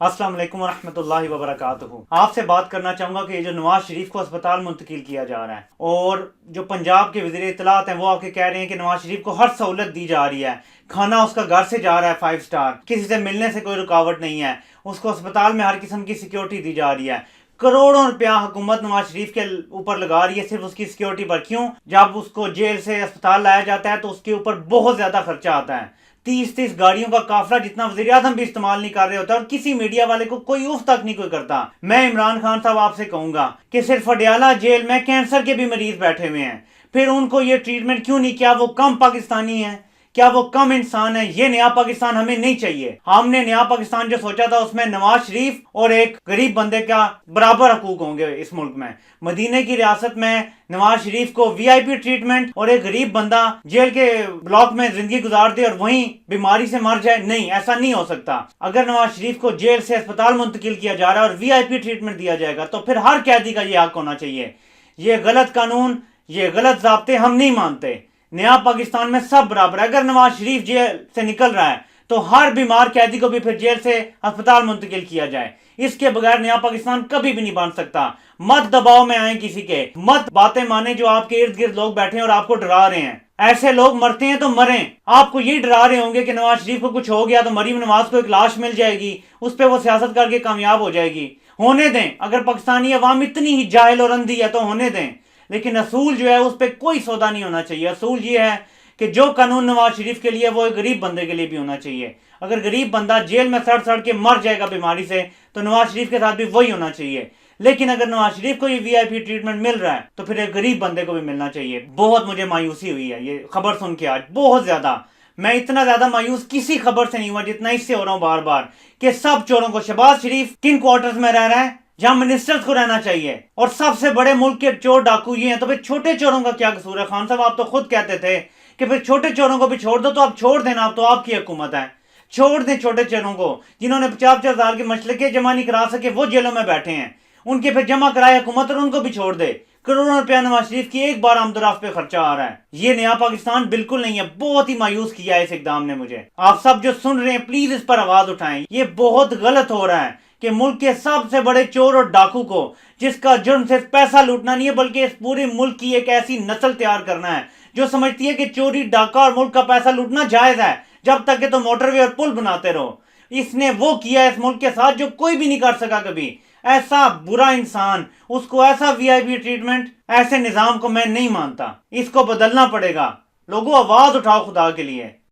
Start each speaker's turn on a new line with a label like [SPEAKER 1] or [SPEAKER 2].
[SPEAKER 1] السلام علیکم ورحمۃ اللہ وبرکاتہ۔ آپ سے بات کرنا چاہوں گا کہ یہ جو نواز شریف کو اسپتال منتقل کیا جا رہا ہے اور جو پنجاب کے وزیر اطلاعات ہیں وہ آ کے کہہ رہے ہیں کہ نواز شریف کو ہر سہولت دی جا رہی ہے، کھانا اس کا گھر سے جا رہا ہے 5 سٹار، کسی سے ملنے سے کوئی رکاوٹ نہیں ہے، اس کو اسپتال میں ہر قسم کی سیکیورٹی دی جا رہی ہے۔ کروڑوں روپیہ حکومت نواز شریف کے اوپر لگا رہی ہے صرف اس کی سیکیورٹی پر۔ کیوں؟ جب اس کو جیل سے اسپتال لایا جاتا ہے تو اس کے اوپر بہت زیادہ خرچہ آتا ہے، 30 گاڑیوں کا قافلہ جتنا وزیر اعظم بھی استعمال نہیں کر رہے ہوتا، اور کسی میڈیا والے کو کوئی اف تک نہیں کوئی کرتا۔ میں عمران خان صاحب آپ سے کہوں گا کہ صرف اڈیالہ جیل میں کینسر کے بھی مریض بیٹھے ہوئے ہیں، پھر ان کو یہ ٹریٹمنٹ کیوں نہیں کیا؟ وہ کم پاکستانی ہیں؟ کیا وہ کم انسان ہے؟ یہ نیا پاکستان ہمیں نہیں چاہیے۔ ہم نے نیا پاکستان جو سوچا تھا اس میں نواز شریف اور ایک غریب بندے کا برابر حقوق ہوں گے اس ملک میں۔ مدینہ کی ریاست میں نواز شریف کو وی آئی پی ٹریٹمنٹ اور ایک غریب بندہ جیل کے بلاک میں زندگی گزار دے اور وہیں بیماری سے مر جائے، نہیں، ایسا نہیں ہو سکتا۔ اگر نواز شریف کو جیل سے اسپتال منتقل کیا جا رہا ہے اور وی آئی پی ٹریٹمنٹ دیا جائے گا تو پھر ہر قیدی کا یہ حق ہونا چاہیے۔ یہ غلط قانون، یہ غلط ضابطے ہم نہیں مانتے۔ نیا پاکستان میں سب برابر ہے۔ اگر نواز شریف جیل سے نکل رہا ہے تو ہر بیمار قیدی کو بھی پھر جیل سے اسپتال منتقل کیا جائے۔ اس کے بغیر نیا پاکستان کبھی بھی نہیں بن سکتا۔ مت دباؤ میں آئیں کسی کے، مت باتیں مانیں جو آپ کے ارد گرد لوگ بیٹھے ہیں اور آپ کو ڈرا رہے ہیں۔ ایسے لوگ مرتے ہیں تو مریں، آپ کو یہ ڈرا رہے ہوں گے کہ نواز شریف کو کچھ ہو گیا تو مریم نواز کو ایک لاش مل جائے گی، اس پہ وہ سیاست کر کے کامیاب ہو جائے گی۔ ہونے دیں، اگر پاکستانی عوام اتنی ہی جاہل اور اندھی ہے تو ہونے دیں، لیکن اصول جو ہے اس پہ کوئی سودا نہیں ہونا چاہیے۔ اصول یہ ہے کہ جو قانون نواز شریف کے لیے وہ ایک غریب بندے کے لیے بھی ہونا چاہیے۔ اگر غریب بندہ جیل میں سڑ سڑ کے مر جائے گا بیماری سے تو نواز شریف کے ساتھ بھی وہی ہونا چاہیے۔ لیکن اگر نواز شریف کو یہ وی آئی پی ٹریٹمنٹ مل رہا ہے تو پھر ایک غریب بندے کو بھی ملنا چاہیے۔ بہت مجھے مایوسی ہوئی ہے یہ خبر سن کے آج، بہت زیادہ۔ میں اتنا زیادہ مایوس کسی خبر سے نہیں ہوا جتنا اس سے ہو رہا ہوں بار بار، کہ سب چوروں کو، شہباز شریف کن کوارٹرز میں رہ رہا ہے جہاں منسٹرز کو رہنا چاہیے، اور سب سے بڑے ملک کے چور ڈاکو یہ ہیں، تو پھر چھوٹے چوروں کا کیا قصور ہے؟ خان صاحب آپ تو خود کہتے تھے کہ پھر چھوٹے چوروں کو بھی چھوڑ دو، تو اب چھوڑ دینا، اب تو آپ کی حکومت ہے۔ چھوڑ دیں چھوٹے چوروں کو، جنہوں نے 50,000 کے مسلکے جمع نہیں کرا سکے وہ جیلوں میں بیٹھے ہیں، ان کے پھر جمع کرائے حکومت اور ان کو بھی چھوڑ دے۔ کروڑوں روپیہ نواز شریف کی ایک بار آمد و رفت پہ خرچہ آ رہا ہے۔ یہ نیا پاکستان بالکل نہیں ہے۔ بہت ہی مایوس کیا ہے اس اقدام نے مجھے۔ آپ سب جو سن رہے ہیں پلیز اس پر آواز اٹھائیں، یہ بہت غلط ہو رہا ہے کہ ملک کے سب سے بڑے چور اور ڈاکو کو، جس کا جرم صرف پیسہ لوٹنا نہیں ہے بلکہ اس پورے ملک کی ایک ایسی نسل تیار کرنا ہے جو سمجھتی ہے کہ چوری، ڈاکہ اور ملک کا پیسہ لوٹنا جائز ہے جب تک کہ تم موٹر وے اور پل بناتے رہو۔ اس نے وہ کیا اس ملک کے ساتھ جو کوئی بھی نہیں کر سکا کبھی۔ ایسا برا انسان، اس کو ایسا وی آئی پی ٹریٹمنٹ، ایسے نظام کو میں نہیں مانتا۔ اس کو بدلنا پڑے گا۔ لوگوں آواز اٹھاؤ خدا کے لیے۔